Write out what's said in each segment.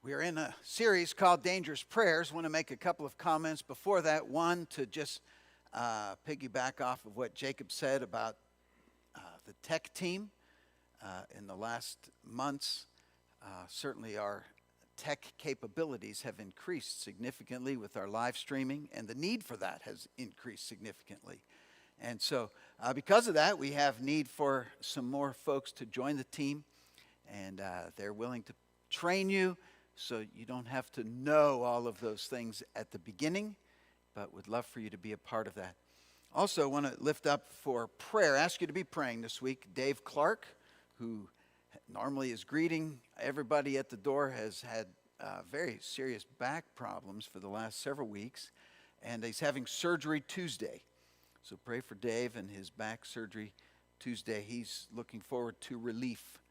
We're in a series called Dangerous Prayers. I want to make a couple of comments before that. One, to just piggyback off of what Jacob said about the tech team. In the last months, certainly our tech capabilities have increased significantly with our live streaming, and the need for that has increased significantly. And so because of that, we have need for some more folks to join the team, and they're willing to train you so you don't have to know all of those things at the beginning, but would love for you to be a part of that. Also, want to lift up for prayer, ask you to be praying this week. Dave Clark, who normally is greeting everybody at the door, has had very serious back problems for the last several weeks, and he's having surgery Tuesday. So pray for Dave and his back surgery Tuesday. He's looking forward to relief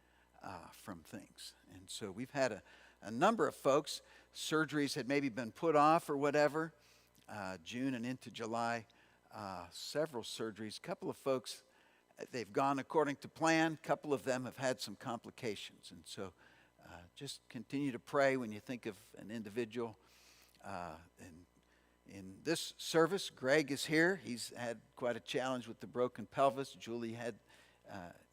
from things. And so we've had a number of folks, surgeries had maybe been put off or whatever, June and into July, several surgeries. A couple of folks, they've gone according to plan. A couple of them have had some complications. And so just continue to pray when you think of an individual. In this service, Greg is here. He's had quite a challenge with the broken pelvis. Julie had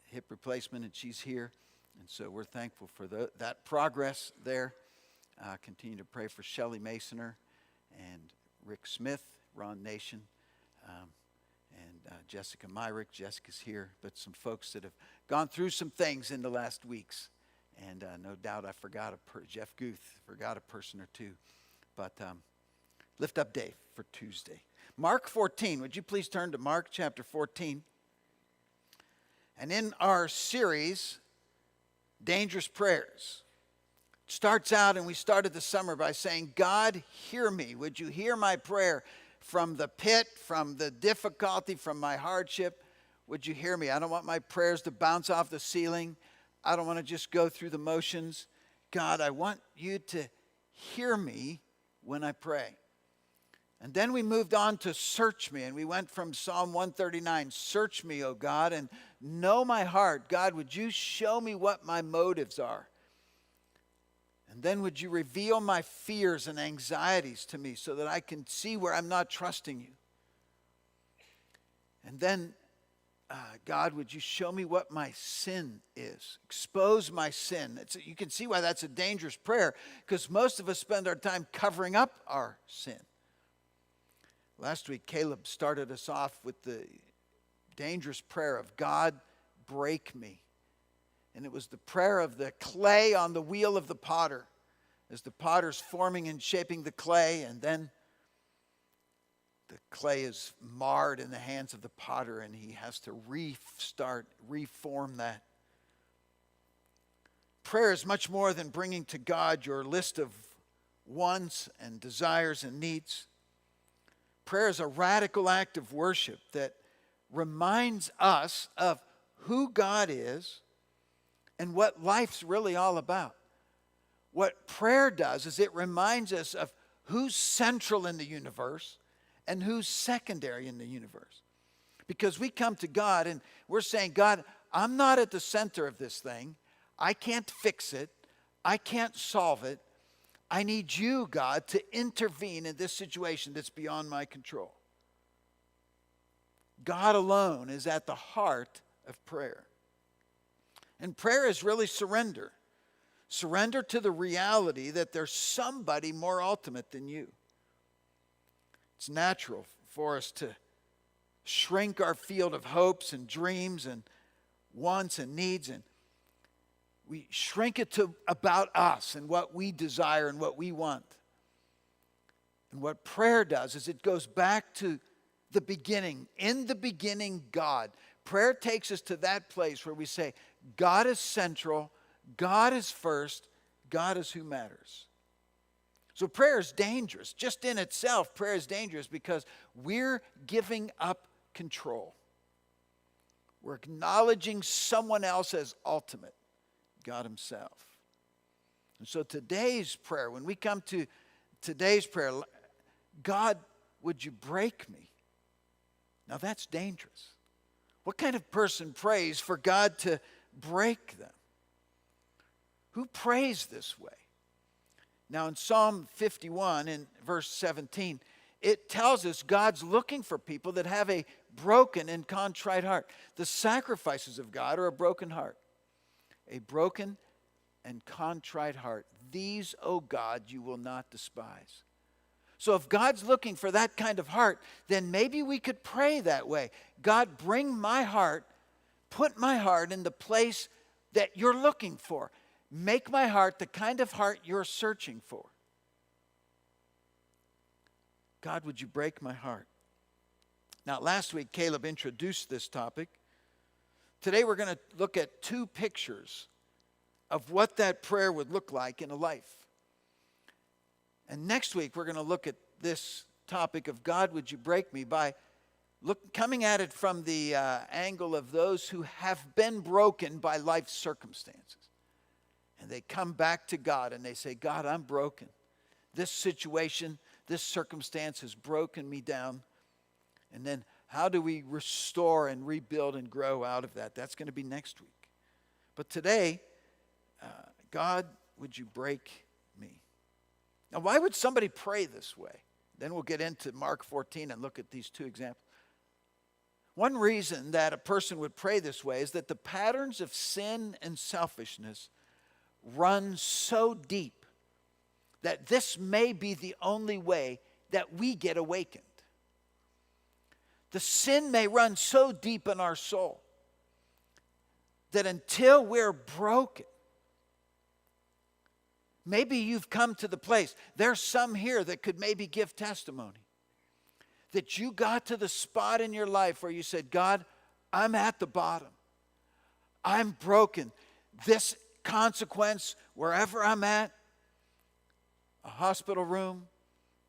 hip replacement, and she's here. And so we're thankful for that progress there. Continue to pray for Shelley Masoner and Rick Smith, Ron Nation, and Jessica Myrick. Jessica's here, but some folks that have gone through some things in the last weeks. And no doubt I forgot Jeff Guth, forgot a person or two. But lift up Dave for Tuesday. Mark 14, would you please turn to Mark chapter 14? And in our series, Dangerous Prayers, it starts out, and we started the summer by saying, God, hear me. Would you hear my prayer from the pit, from the difficulty, from my hardship? Would you hear me? I don't want my prayers to bounce off the ceiling. I don't want to just go through the motions. God, I want you to hear me when I pray. And then we moved on to search me, and we went from Psalm 139, search me, O God, and know my heart. God, would you show me what my motives are? And then would you reveal my fears and anxieties to me so that I can see where I'm not trusting you? And then, God, would you show me what my sin is? Expose my sin. You can see why that's a dangerous prayer, because most of us spend our time covering up our sin. Last week, Caleb started us off with the dangerous prayer of, God, break me. And it was the prayer of the clay on the wheel of the potter, as the potter's forming and shaping the clay, and then the clay is marred in the hands of the potter, and he has to reform that. Prayer is much more than bringing to God your list of wants and desires and needs. Prayer is a radical act of worship that reminds us of who God is and what life's really all about. What prayer does is it reminds us of who's central in the universe and who's secondary in the universe. Because we come to God and we're saying, God, I'm not at the center of this thing. I can't fix it. I can't solve it. I need you, God, to intervene in this situation that's beyond my control. God alone is at the heart of prayer. And prayer is really surrender. Surrender to the reality that there's somebody more ultimate than you. It's natural for us to shrink our field of hopes and dreams and wants and needs, and we shrink it to about us and what we desire and what we want. And what prayer does is it goes back to the beginning. In the beginning, God. Prayer takes us to that place where we say, God is central, God is first, God is who matters. So prayer is dangerous. Just in itself, prayer is dangerous because we're giving up control. We're acknowledging someone else as ultimate, God himself. And so today's prayer, when we come to today's prayer, God, would you break me? Now that's dangerous. What kind of person prays for God to break them? Who prays this way? Now in Psalm 51 in verse 17, it tells us God's looking for people that have a broken and contrite heart. The sacrifices of God are a broken heart. A broken and contrite heart. These, O God, you will not despise. So if God's looking for that kind of heart, then maybe we could pray that way. God, bring my heart, put my heart in the place that you're looking for. Make my heart the kind of heart you're searching for. God, would you break my heart? Now, last week, Caleb introduced this topic. Today, we're going to look at two pictures of what that prayer would look like in a life. And next week, we're going to look at this topic of God, would you break me, by coming at it from the angle of those who have been broken by life's circumstances. And they come back to God and they say, God, I'm broken. This situation, this circumstance has broken me down. And then how do we restore and rebuild and grow out of that? That's going to be next week. But today, God, would you break me? Now, why would somebody pray this way? Then we'll get into Mark 14 and look at these two examples. One reason that a person would pray this way is that the patterns of sin and selfishness run so deep that this may be the only way that we get awakened. The sin may run so deep in our soul that until we're broken, maybe you've come to the place, there's some here that could maybe give testimony, that you got to the spot in your life where you said, God, I'm at the bottom. I'm broken. This consequence, wherever I'm at, a hospital room,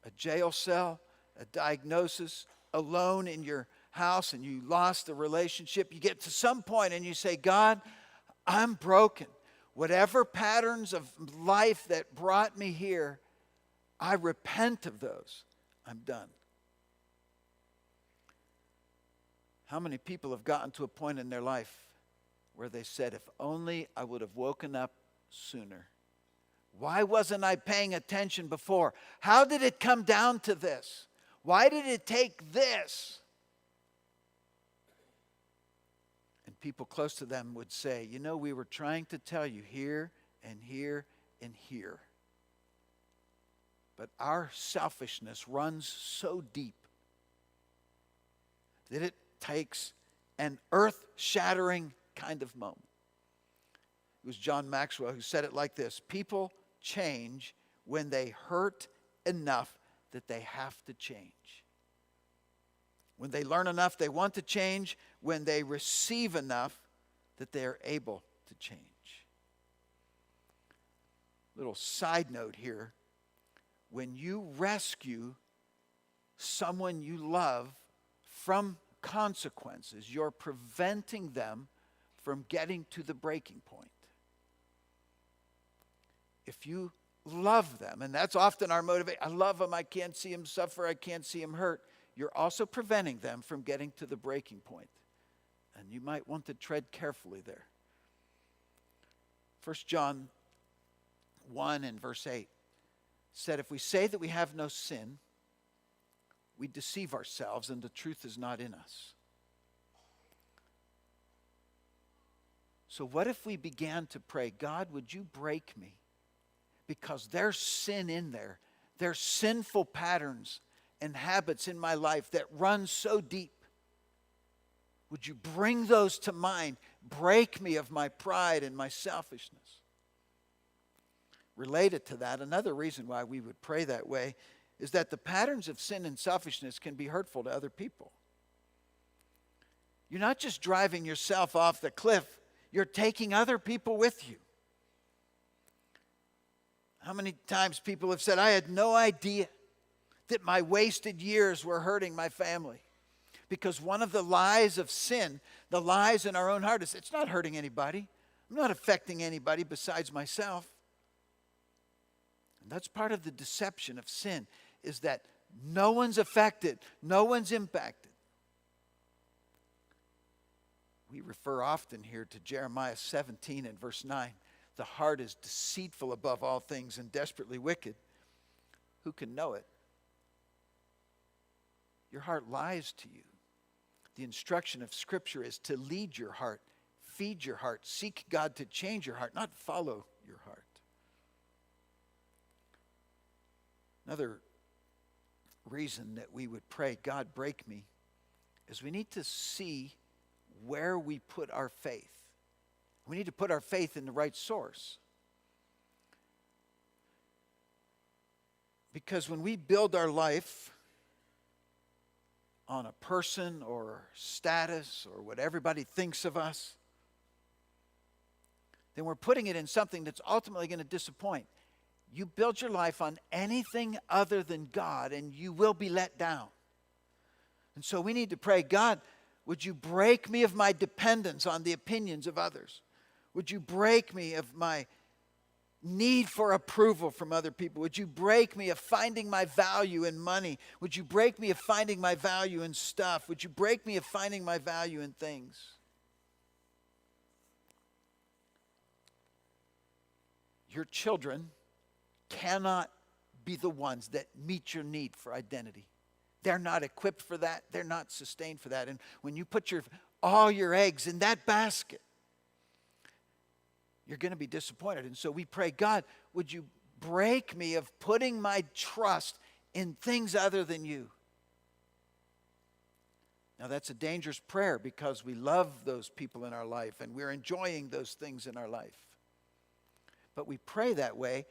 a jail cell, a diagnosis, alone in your house, and you lost a relationship, you get to some point and you say, God, I'm broken. Whatever patterns of life that brought me here, I repent of those. I'm done. How many people have gotten to a point in their life where they said, if only I would have woken up sooner? Why wasn't I paying attention before? How did it come down to this? Why did it take this? And people close to them would say, you know, we were trying to tell you here and here and here. But our selfishness runs so deep that it takes an earth-shattering kind of moment. It was John Maxwell who said it like this: people change when they hurt enough that they have to change. When they learn enough they want to change, when they receive enough that they are able to change. Little side note here: when you rescue someone you love from consequences, you're preventing them from getting to the breaking point. If you love them, and that's often our motivation, I love them, I can't see him suffer, I can't see him hurt, you're also preventing them from getting to the breaking point. And you might want to tread carefully there. 1 John 1 and verse 8 said, if we say that we have no sin, we deceive ourselves and the truth is not in us. So what if we began to pray, God, would you break me? Because there's sin in there. There's sinful patterns and habits in my life that run so deep. Would you bring those to mind? Break me of my pride and my selfishness. Related to that, another reason why we would pray that way is that the patterns of sin and selfishness can be hurtful to other people. You're not just driving yourself off the cliff, you're taking other people with you. How many times people have said, I had no idea that my wasted years were hurting my family. Because one of the lies of sin, the lies in our own heart is, it's not hurting anybody. I'm not affecting anybody besides myself. And that's part of the deception of sin, is that no one's affected, no one's impacted. We refer often here to Jeremiah 17 and verse 9. The heart is deceitful above all things and desperately wicked. Who can know it? Your heart lies to you. The instruction of Scripture is to lead your heart, feed your heart, seek God to change your heart, not follow your heart. Another reason that we would pray, God, break me, is we need to see where we put our faith. We need to put our faith in the right source. Because when we build our life on a person or status or what everybody thinks of us, then we're putting it in something that's ultimately going to disappoint. You build your life on anything other than God, and you will be let down. And so we need to pray, God, would you break me of my dependence on the opinions of others? Would you break me of my need for approval from other people? Would you break me of finding my value in money? Would you break me of finding my value in stuff? Would you break me of finding my value in things? Your children cannot be the ones that meet your need for identity. They're not equipped for that. They're not sustained for that. And when you put all your eggs in that basket, you're going to be disappointed. And so we pray, God, would you break me of putting my trust in things other than you? Now that's a dangerous prayer because we love those people in our life and we're enjoying those things in our life. But we pray that way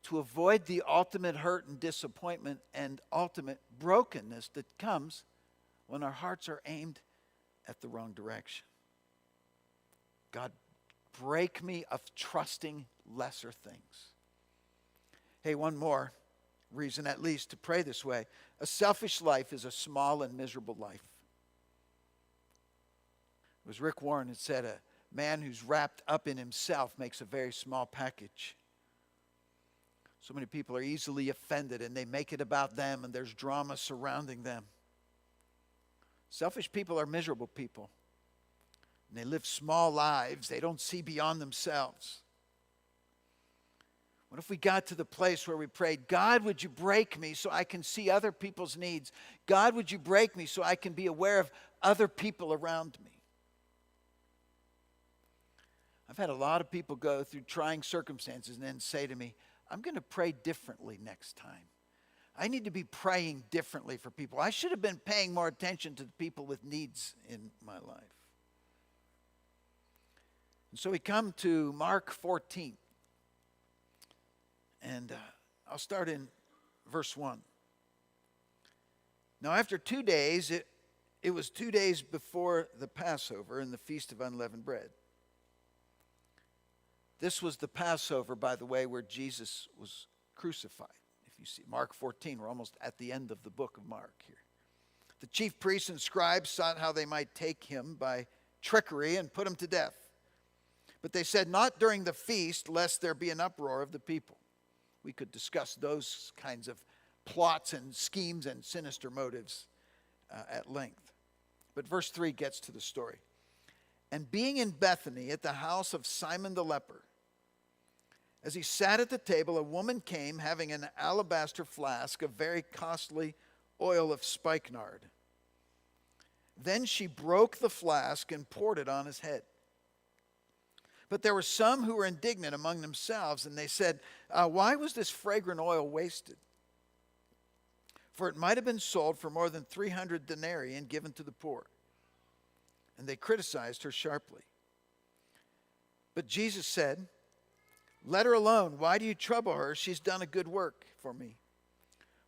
to avoid the ultimate hurt and disappointment and ultimate brokenness that comes when our hearts are aimed at the wrong direction. God, break me of trusting lesser things. Hey, one more reason at least to pray this way. A selfish life is a small and miserable life. It was Rick Warren that said, a man who's wrapped up in himself makes a very small package. So many people are easily offended and they make it about them and there's drama surrounding them. Selfish people are miserable people. And they live small lives. They don't see beyond themselves. What if we got to the place where we prayed, God, would you break me so I can see other people's needs? God, would you break me so I can be aware of other people around me? I've had a lot of people go through trying circumstances and then say to me, I'm going to pray differently next time. I need to be praying differently for people. I should have been paying more attention to the people with needs in my life. And so we come to Mark 14. And I'll start in verse 1. Now after 2 days, it was 2 days before the Passover and the Feast of Unleavened Bread. This was the Passover, by the way, where Jesus was crucified. If you see Mark 14, we're almost at the end of the book of Mark here. The chief priests and scribes sought how they might take him by trickery and put him to death. But they said, not during the feast, lest there be an uproar of the people. We could discuss those kinds of plots and schemes and sinister motives at length. But verse 3 gets to the story. And being in Bethany at the house of Simon the leper, as he sat at the table, a woman came having an alabaster flask of very costly oil of spikenard. Then she broke the flask and poured it on his head. But there were some who were indignant among themselves, and they said, why was this fragrant oil wasted? For it might have been sold for more than 300 denarii and given to the poor. And they criticized her sharply. But Jesus said, let her alone. Why do you trouble her? She's done a good work for me.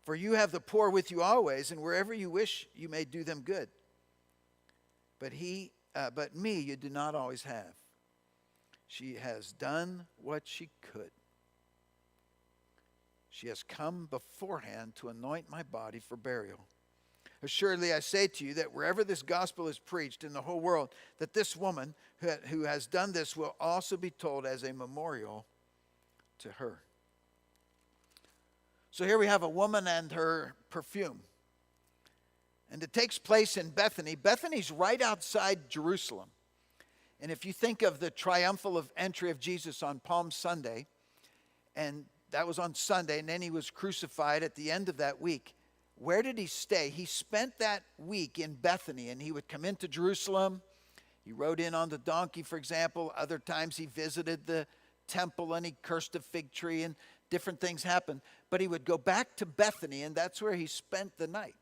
For you have the poor with you always, and wherever you wish, you may do them good. But me you do not always have. She has done what she could. She has come beforehand to anoint my body for burial. Assuredly, I say to you that wherever this gospel is preached in the whole world, that this woman who has done this will also be told as a memorial to her. So here we have a woman and her perfume. And it takes place in Bethany. Bethany's right outside Jerusalem. And if you think of the triumphal entry of Jesus on Palm Sunday, and that was on Sunday, and then he was crucified at the end of that week, where did he stay? He spent that week in Bethany, and he would come into Jerusalem. He rode in on the donkey, for example. Other times he visited the temple and he cursed a fig tree and different things happened. But he would go back to Bethany, and that's where he spent the night.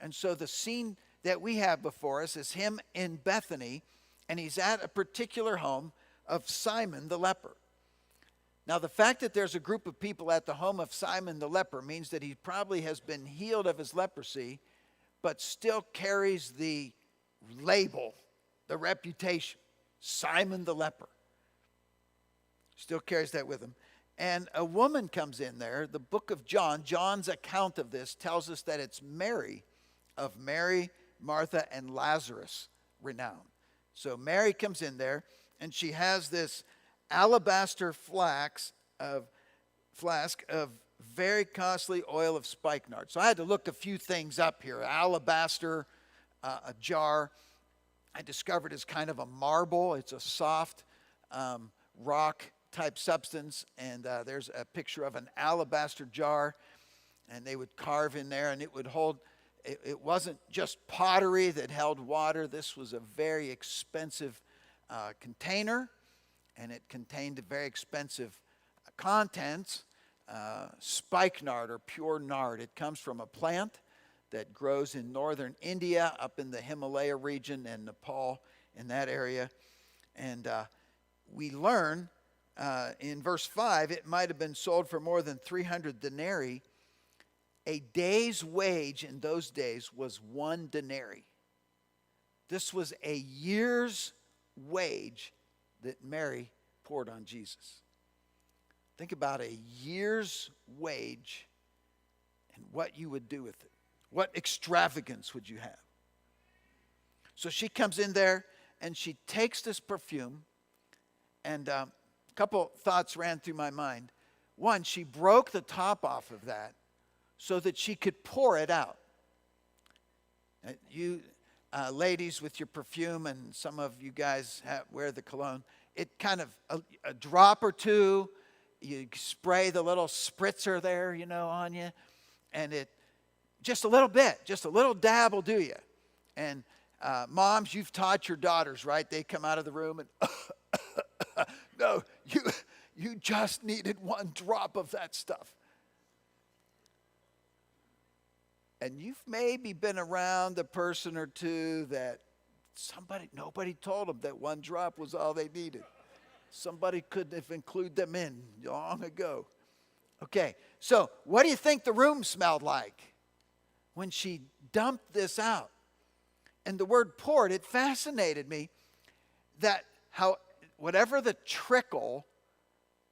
And so the scene that we have before us is him in Bethany, and he's at a particular home of Simon the leper. Now, the fact that there's a group of people at the home of Simon the leper means that he probably has been healed of his leprosy, but still carries the label, the reputation, Simon the leper. Still carries that with him. And a woman comes in there. The book of John, John's account of this tells us that it's Mary, of Mary, Martha, and Lazarus renown. So Mary comes in there, and she has this alabaster flask of very costly oil of spikenard. So I had to look a few things up here. Alabaster, a jar, I discovered is kind of a marble. It's a soft rock type substance, and there's a picture of an alabaster jar, and they would carve in there, and it would hold. It wasn't just pottery that held water. This was a very expensive container, and it contained very expensive contents, spikenard or pure nard. It comes from a plant that grows in northern India, up in the Himalaya region and Nepal, in that area. And we learn in verse 5, it might have been sold for more than 300 denarii. A day's wage in those days was 1 denarii. This was a year's wage that Mary poured on Jesus. Think about a year's wage and what you would do with it. What extravagance would you have? So she comes in there and she takes this perfume, and a couple thoughts ran through my mind. One, she broke the top off of that so that she could pour it out. You ladies with your perfume, and some of you guys wear the cologne, it kind of a drop or two, you spray the little spritzer there, on you, and it just a little bit, just a little dab will do you. And moms, you've taught your daughters, right? They come out of the room and no, you just needed 1 drop of that stuff. And you've maybe been around a person or two that nobody told them that 1 drop was all they needed. Somebody could have included them in long ago. Okay, so what do you think the room smelled like when she dumped this out? And the word poured, it fascinated me that whatever the trickle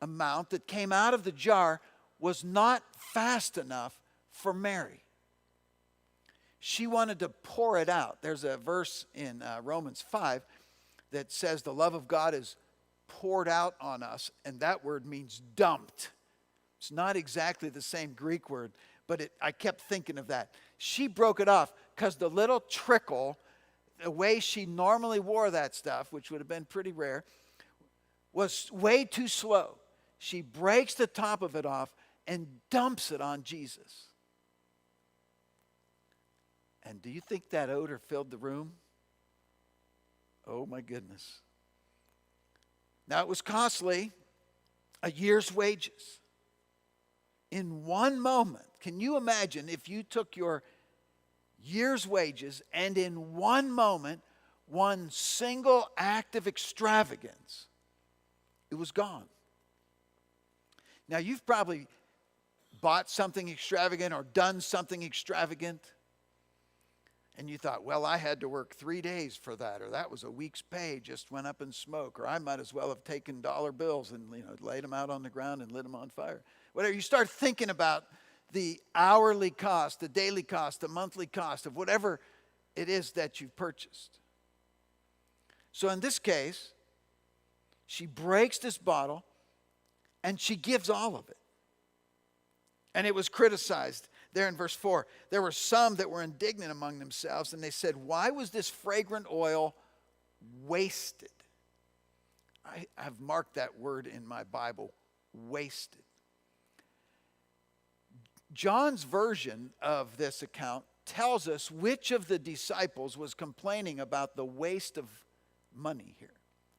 amount that came out of the jar was not fast enough for Mary. She wanted to pour it out. There's a verse in Romans 5 that says the love of God is poured out on us, and that word means dumped. It's not exactly the same Greek word, but I kept thinking of that. She broke it off because the little trickle, the way she normally wore that stuff, which would have been pretty rare, was way too slow. She breaks the top of it off and dumps it on Jesus. And do you think that odor filled the room? Oh my goodness. Now it was costly, a year's wages. In one moment, can you imagine if you took your year's wages and in one moment, one single act of extravagance, it was gone. Now you've probably bought something extravagant or done something extravagant, and you thought, well, I had to work 3 days for that, or that was a week's pay just went up in smoke, or I might as well have taken dollar bills and laid them out on the ground and lit them on fire. Whatever, you start thinking about the hourly cost, the daily cost, the monthly cost of whatever it is that you've purchased. So in this case, she breaks this bottle and she gives all of it. And it was criticized. There in verse 4, there were some that were indignant among themselves, and they said, why was this fragrant oil wasted? I've marked that word in my Bible, wasted. John's version of this account tells us which of the disciples was complaining about the waste of money here.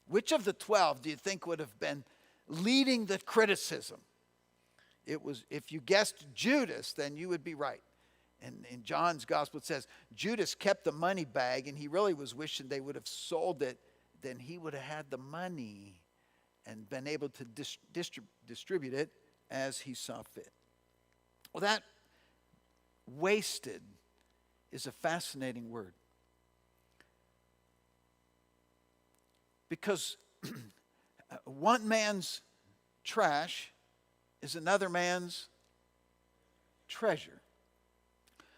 Which of the 12 do you think would have been leading the criticism? It was, if you guessed Judas, then you would be right. And in John's gospel it says Judas kept the money bag, and he really was wishing they would have sold it. Then he would have had the money and been able to distribute it as he saw fit. Well, that wasted is a fascinating word. Because one man's trash is another man's treasure.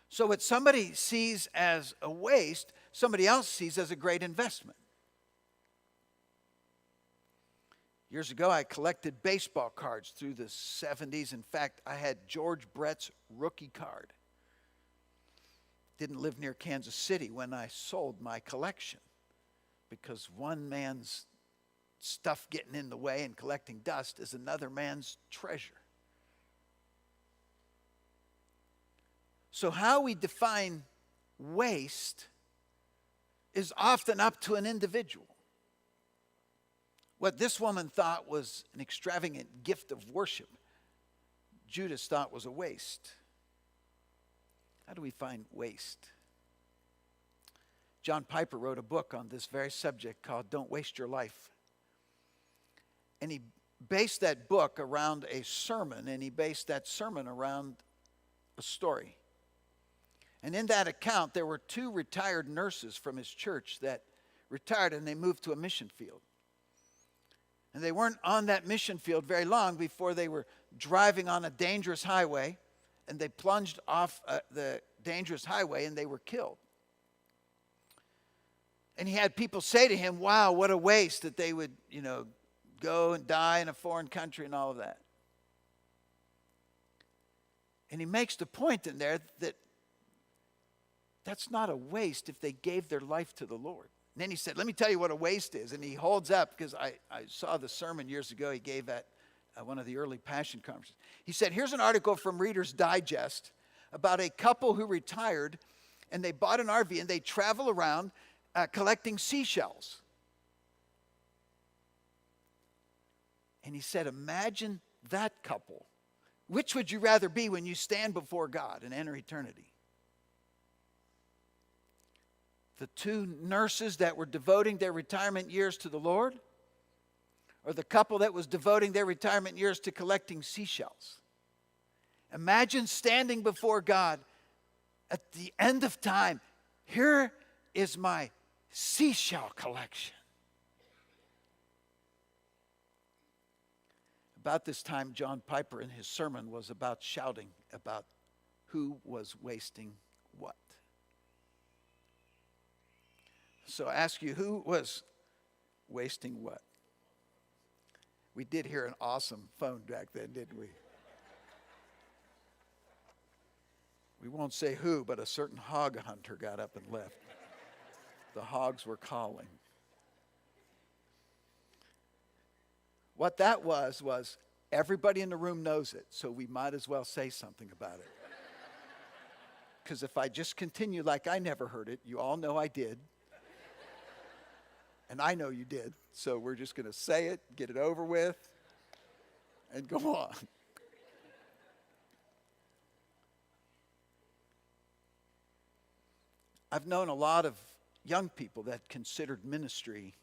So what somebody sees as a waste, somebody else sees as a great investment. Years ago, I collected baseball cards through the 70s. In fact, I had George Brett's rookie card. Didn't live near Kansas City when I sold my collection, because one man's stuff getting in the way and collecting dust is another man's treasure. So how we define waste is often up to an individual. What this woman thought was an extravagant gift of worship, Judas thought was a waste. How do we find waste? John Piper wrote a book on this very subject called Don't Waste Your Life. And he based that book around a sermon, and he based that sermon around a story. And in that account, there were 2 retired nurses from his church that retired, and they moved to a mission field. And they weren't on that mission field very long before they were driving on a dangerous highway, and they plunged off the dangerous highway, and they were killed. And he had people say to him, wow, what a waste that they would, go and die in a foreign country and all of that. And he makes the point in there that that's not a waste if they gave their life to the Lord. And then he said, let me tell you what a waste is. And he holds up, because I saw the sermon years ago he gave at one of the early Passion conferences. He said, here's an article from Reader's Digest about a couple who retired, and they bought an RV, and they travel around collecting seashells. And he said, imagine that couple. Which would you rather be when you stand before God and enter eternity? The 2 nurses that were devoting their retirement years to the Lord, or the couple that was devoting their retirement years to collecting seashells? Imagine standing before God at the end of time. Here is my seashell collection. About this time, John Piper in his sermon was about shouting about who was wasting what. So I ask you, who was wasting what? We did hear an awesome phone back then, didn't we? We won't say who, but a certain hog hunter got up and left. The hogs were calling. What that was everybody in the room knows it, so we might as well say something about it. Because if I just continue like I never heard it, you all know I did. And I know you did, so we're just going to say it, get it over with, and go on. I've known a lot of young people that considered ministry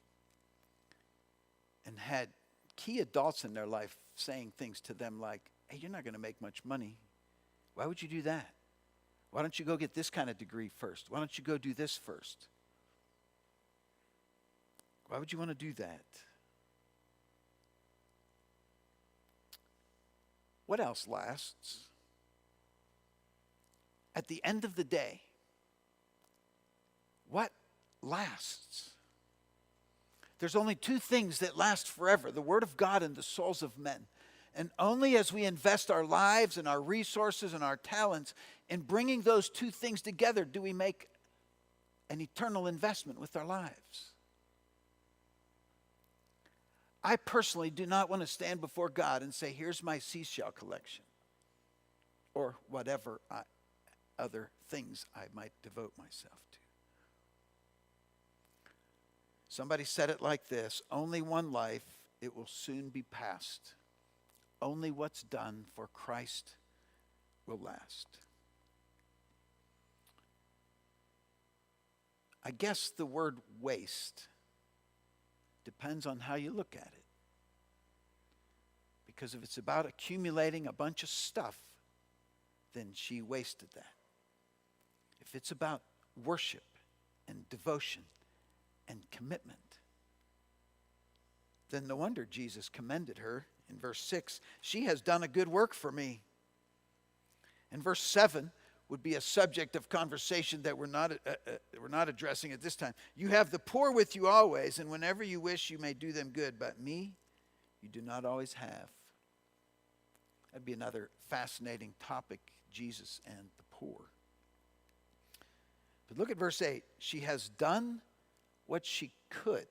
and had key adults in their life saying things to them like, hey, you're not going to make much money. Why would you do that? Why don't you go get this kind of degree first? Why don't you go do this first? Why would you want to do that? What else lasts? At the end of the day, what lasts? There's only 2 things that last forever: the Word of God and the souls of men. And only as we invest our lives and our resources and our talents in bringing those 2 things together do we make an eternal investment with our lives. I personally do not want to stand before God and say, here's my seashell collection, or whatever other things I might devote myself to. Somebody said it like this: only one life, it will soon be past. Only what's done for Christ will last. I guess the word waste depends on how you look at it. Because if it's about accumulating a bunch of stuff, then she wasted that. If it's about worship and devotion and commitment, then no wonder Jesus commended her in verse 6. She has done a good work for me. And verse 7 would be a subject of conversation that we're not addressing at this time. You have the poor with you always, and whenever you wish you may do them good, but me you do not always have. That'd be another fascinating topic, Jesus and the poor. But look at verse 8. She has done what she could.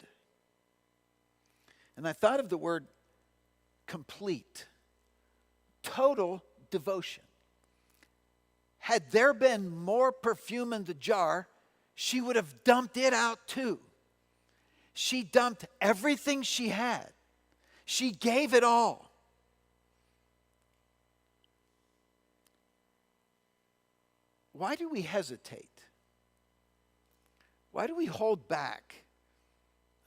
And I thought of the word complete, total devotion. Had there been more perfume in the jar, she would have dumped it out too. She dumped everything she had. She gave it all. Why do we hesitate? Why do we hold back?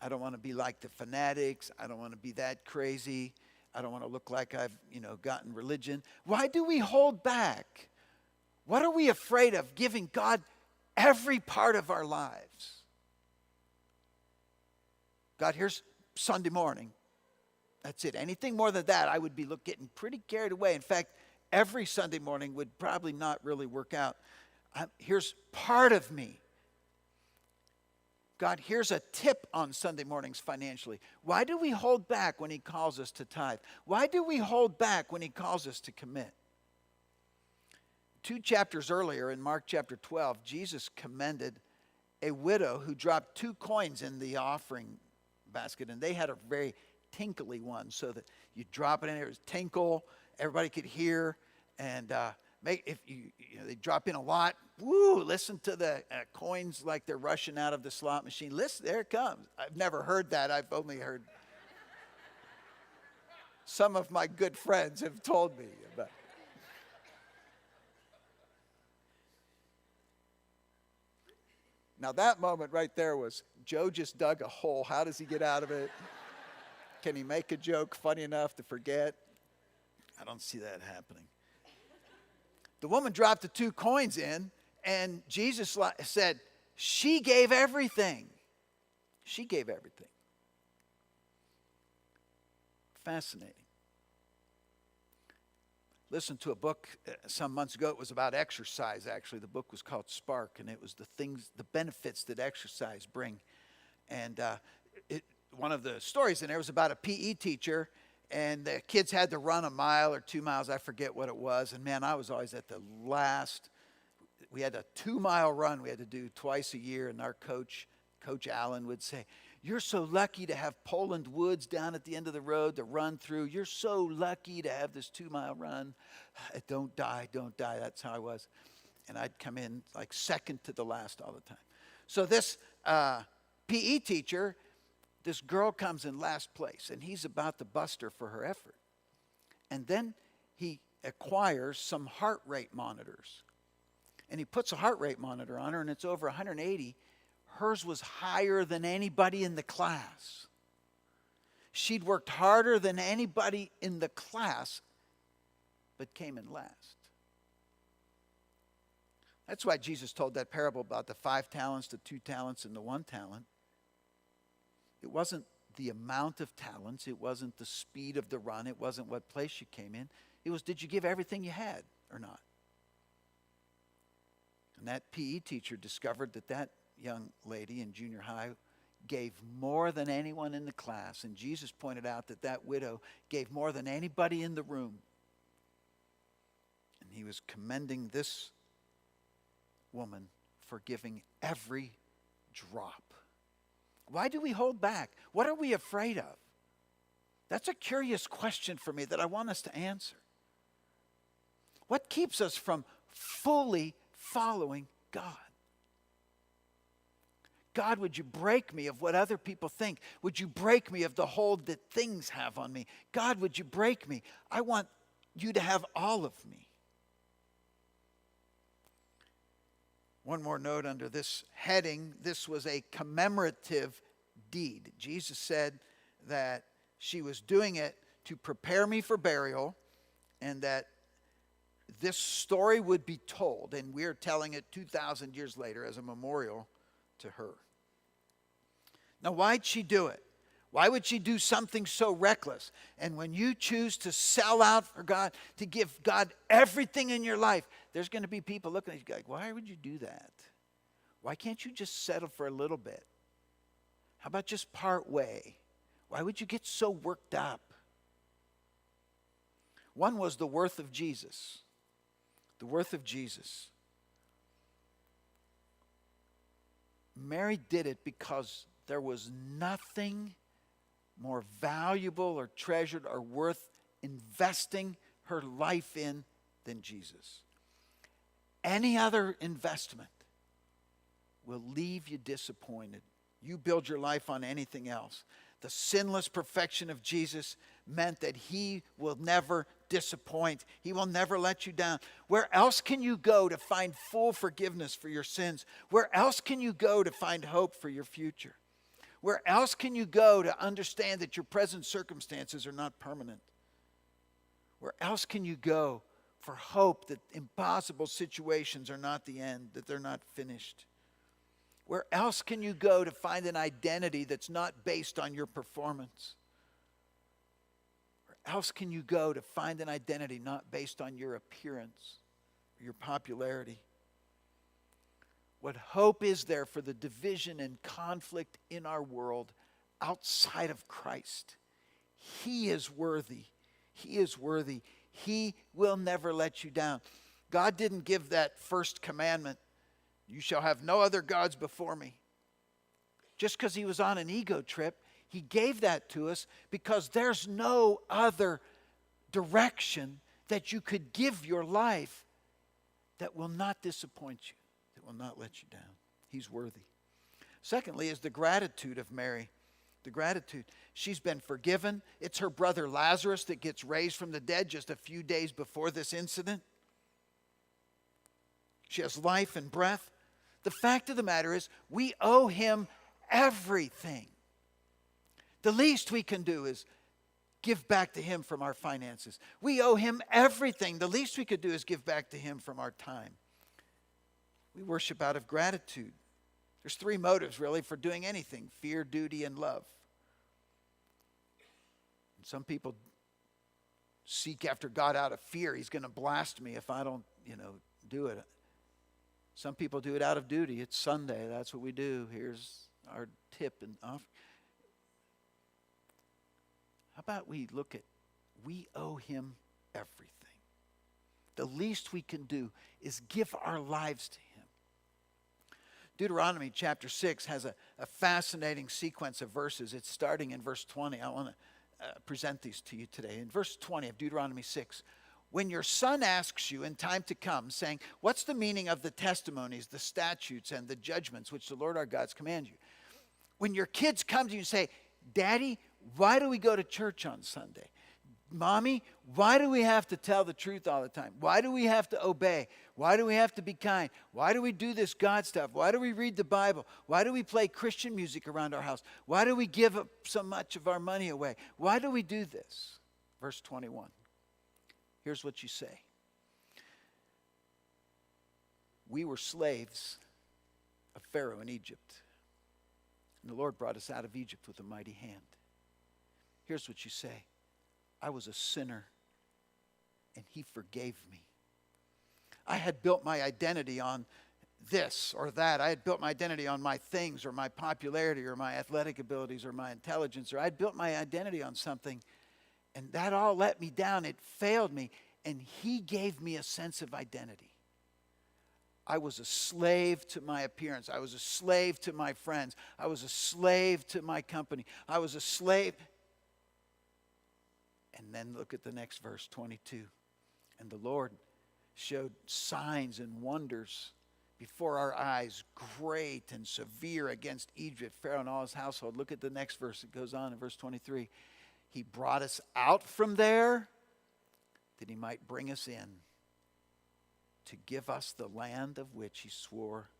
I don't want to be like the fanatics. I don't want to be that crazy. I don't want to look like I've, gotten religion. Why do we hold back? What are we afraid of giving God every part of our lives? God, here's Sunday morning. That's it. Anything more than that, I would be getting pretty carried away. In fact, every Sunday morning would probably not really work out. Here's part of me. God, here's a tip on Sunday mornings financially. Why do we hold back when he calls us to tithe? Why do we hold back when he calls us to commit? 2 chapters earlier, in Mark chapter 12, Jesus commended a widow who dropped 2 coins in the offering basket, and they had a very tinkly one, so that you drop it in there, it was tinkle, everybody could hear, and if they drop in a lot, listen to the coins like they're rushing out of the slot machine. Listen, there it comes. I've never heard that. I've only heard some of my good friends have told me about it. Now that moment right there was, Joe just dug a hole. How does he get out of it? Can he make a joke funny enough to forget? I don't see that happening. The woman dropped the 2 coins in, and Jesus said, she gave everything. She gave everything. Fascinating. Listened to a book some months ago. It was about exercise, actually. The book was called Spark, and it was the benefits that exercise bring. And one of the stories in there was about a PE teacher, and the kids had to run a mile or 2 miles. I forget what it was. And man, I was always at the last. We had a 2-mile run we had to do twice a year, and our coach, Coach Allen, would say, you're so lucky to have Poland Woods down at the end of the road to run through. You're so lucky to have this 2-mile run. Don't die, don't die. That's how I was. And I'd come in like second to the last all the time. So this PE teacher, this girl comes in last place, and he's about to bust her for her effort. And then he acquires some heart rate monitors. And he puts a heart rate monitor on her, and it's over 180. Hers was higher than anybody in the class. She'd worked harder than anybody in the class, but came in last. That's why Jesus told that parable about the 5 talents, the 2 talents, and the 1 talent. It wasn't the amount of talents. It wasn't the speed of the run. It wasn't what place you came in. It was, did you give everything you had or not? And that PE teacher discovered that young lady in junior high gave more than anyone in the class. And Jesus pointed out that widow gave more than anybody in the room. And he was commending this woman for giving every drop. Why do we hold back? What are we afraid of? That's a curious question for me that I want us to answer. What keeps us from fully following God? God, would you break me of what other people think? Would you break me of the hold that things have on me? God, would you break me? I want you to have all of me. One more note under this heading. This was a commemorative deed. Jesus said that she was doing it to prepare me for burial, and that this story would be told, and we're telling it 2,000 years later as a memorial to her. Now, why'd she do it? Why would she do something so reckless? And when you choose to sell out for God, to give God everything in your life, there's going to be people looking at you like, why would you do that? Why can't you just settle for a little bit? How about just part way? Why would you get so worked up? One was the worth of Jesus. The worth of Jesus. Mary did it because there was nothing more valuable or treasured or worth investing her life in than Jesus. Any other investment will leave you disappointed. You build your life on anything else. The sinless perfection of Jesus meant that he will never disappoint. He will never let you down. Where else can you go to find full forgiveness for your sins? Where else can you go to find hope for your future? Where else can you go to understand that your present circumstances are not permanent? Where else can you go for hope that impossible situations are not the end, that they're not finished? Where else can you go to find an identity that's not based on your performance? Where else can you go to find an identity not based on your appearance or your popularity? What hope is there for the division and conflict in our world outside of Christ? He is worthy. He is worthy. He will never let you down. God didn't give that first commandment, you shall have no other gods before me, just because he was on an ego trip. He gave that to us because there's no other direction that you could give your life that will not disappoint you, that will not let you down. He's worthy. Secondly is the gratitude of Mary. The gratitude. She's been forgiven. It's her brother Lazarus that gets raised from the dead just a few days before this incident. She has life and breath. The fact of the matter is, we owe him everything. The least we can do is give back to him from our finances. We owe him everything. The least we could do is give back to him from our time. We worship out of gratitude. There's three motives, really, for doing anything: fear, duty, and love. And some people seek after God out of fear. He's going to blast me if I don't, do it. Some people do it out of duty. It's Sunday. That's what we do. Here's our tip and off. How about we look at, we owe him everything. The least we can do is give our lives to him. Deuteronomy chapter 6 has a fascinating sequence of verses. It's starting in verse 20. I want to present these to you today. In verse 20 of Deuteronomy 6, when your son asks you in time to come, saying, what's the meaning of the testimonies, the statutes, and the judgments which the Lord our God commands you? When your kids come to you and say, Daddy, why do we go to church on Sunday? Mommy, why do we have to tell the truth all the time? Why do we have to obey? Why do we have to be kind? Why do we do this God stuff? Why do we read the Bible? Why do we play Christian music around our house? Why do we give up so much of our money away? Why do we do this? Verse 21. Here's what you say. We were slaves of Pharaoh in Egypt, and the Lord brought us out of Egypt with a mighty hand. Here's what you say. I was a sinner, and he forgave me. I had built my identity on this or that. I had built my identity on my things or my popularity or my athletic abilities or my intelligence, or I'd built my identity on something, and that all let me down. It failed me, and he gave me a sense of identity. I was a slave to my appearance. I was a slave to my friends. I was a slave to my company. I was a slave. And then look at the next verse, 22. And the Lord showed signs and wonders before our eyes, great and severe, against Egypt, Pharaoh and all his household. Look at the next verse. It goes on in verse 23. He brought us out from there that he might bring us in to give us the land of which he swore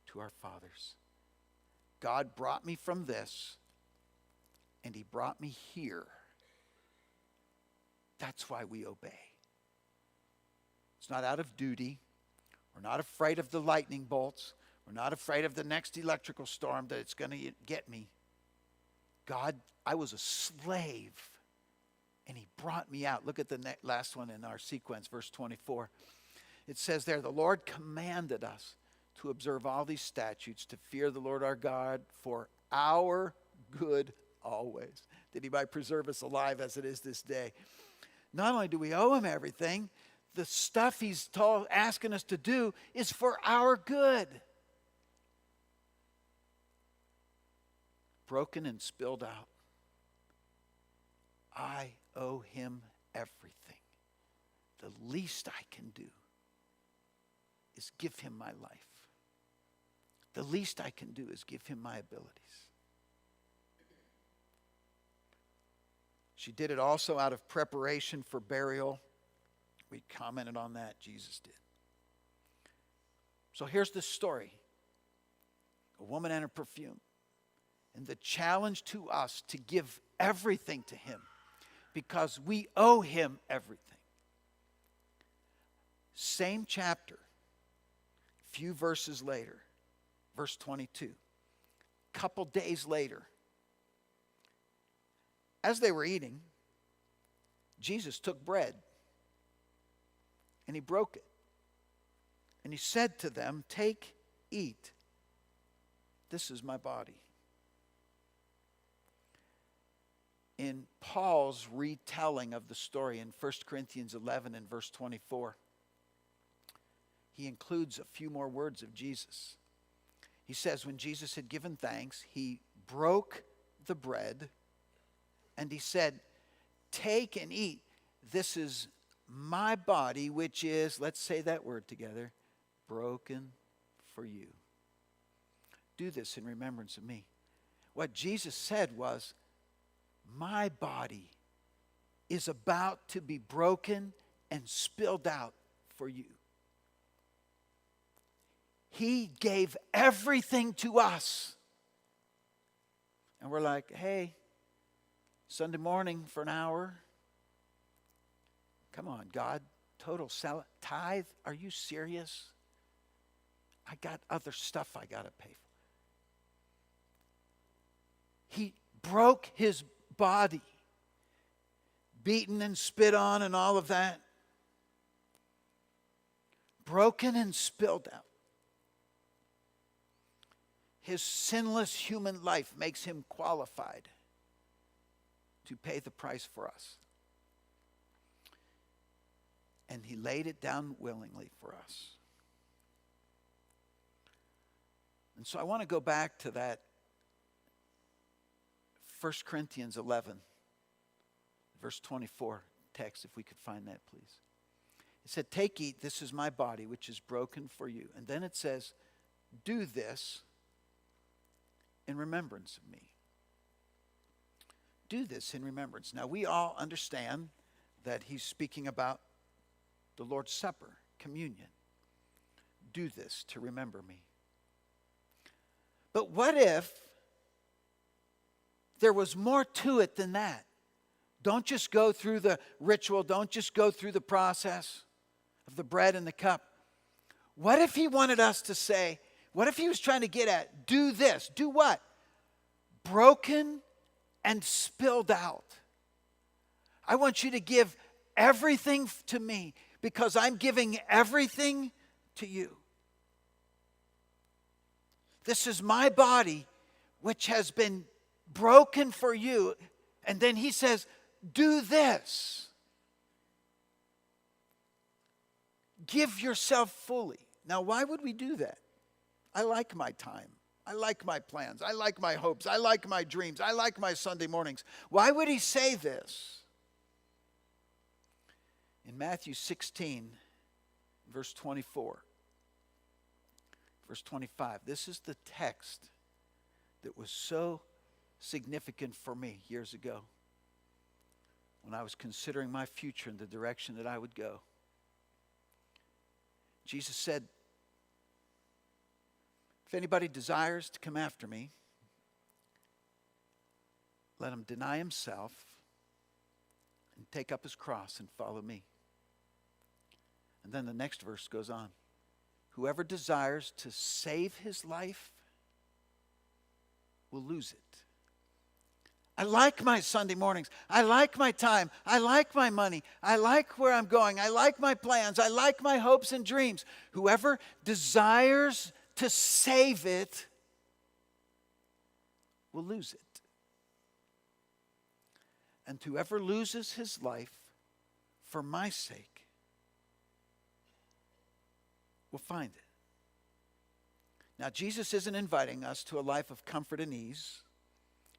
to our fathers. God brought me from this, and he brought me here. That's why we obey. It's not out of duty. We're not afraid of the lightning bolts. We're not afraid of the next electrical storm that it's going to get me. God, I was a slave, and he brought me out. Look at the last one in our sequence, verse 24. It says there, the Lord commanded us to observe all these statutes, to fear the Lord our God for our good always, that he might preserve us alive as it is this day. Not only do we owe him everything, the stuff he's asking us to do is for our good. Broken and spilled out. I owe him everything. The least I can do is give him my life. The least I can do is give him my abilities. She did it also out of preparation for burial. We commented on that. Jesus did. So here's the story. A woman and her perfume. And the challenge to us to give everything to him because we owe him everything. Same chapter. Few verses later. Verse 22. Couple days later. As they were eating, Jesus took bread and he broke it. And he said to them, take, eat. This is my body. In Paul's retelling of the story in 1 Corinthians 11 and verse 24, he includes a few more words of Jesus. He says, when Jesus had given thanks, he broke the bread and he said, take and eat. This is my body, which is, let's say that word together, broken for you. Do this in remembrance of me. What Jesus said was, my body is about to be broken and spilled out for you. He gave everything to us. And we're like, hey, Sunday morning for an hour. Come on, God, total tithe? Are you serious? I got other stuff I got to pay for. He broke his body, beaten and spit on and all of that. Broken and spilled out. His sinless human life makes him qualified to pay the price for us. And he laid it down willingly for us. And so I want to go back to that 1 Corinthians 11, verse 24 text, if we could find that, please. It said, take, eat, this is my body, which is broken for you. And then it says, do this in remembrance of me. Do this in remembrance. Now, we all understand that he's speaking about the Lord's Supper, communion. Do this to remember me. But what if there was more to it than that? Don't just go through the ritual. Don't just go through the process of the bread and the cup. What if he wanted us to say, what if he was trying to get at, do this? Do what? Broken and spilled out. I want you to give everything to me because I'm giving everything to you. This is my body which has been broken for you. And then he says, do this. Give yourself fully. Now, why would we do that? I like my time. I like my plans. I like my hopes. I like my dreams. I like my Sunday mornings. Why would he say this? In Matthew 16, verse 24, verse 25, this is the text that was so significant for me years ago when I was considering my future and the direction that I would go. Jesus said, if anybody desires to come after me, let him deny himself and take up his cross and follow me. And then the next verse goes on. Whoever desires to save his life will lose it. I like my Sunday mornings. I like my time. I like my money. I like where I'm going. I like my plans. I like my hopes and dreams. Whoever desires to save it will lose it. And whoever loses his life for my sake will find it. Now, Jesus isn't inviting us to a life of comfort and ease.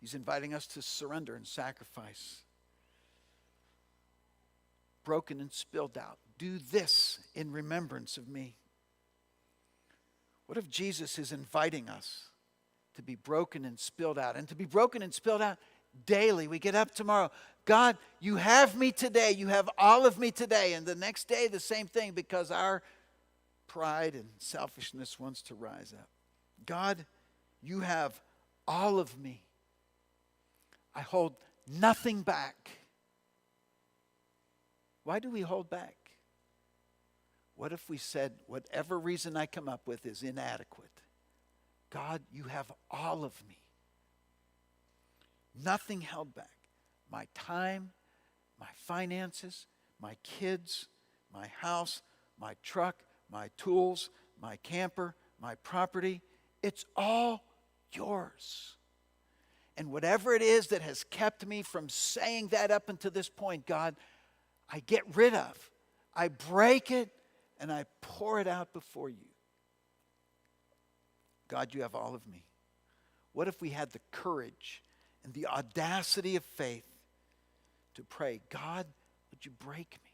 He's inviting us to surrender and sacrifice. Broken and spilled out. Do this in remembrance of me. What if Jesus is inviting us to be broken and spilled out? And to be broken and spilled out daily. We get up tomorrow. God, you have me today. You have all of me today. And the next day, the same thing, because our pride and selfishness wants to rise up. God, you have all of me. I hold nothing back. Why do we hold back? What if we said, whatever reason I come up with is inadequate? God, you have all of me. Nothing held back. My time, my finances, my kids, my house, my truck, my tools, my camper, my property. It's all yours. And whatever it is that has kept me from saying that up until this point, God, I get rid of. I break it and I pour it out before you. God, you have all of me. What if we had the courage and the audacity of faith to pray, God, would you break me?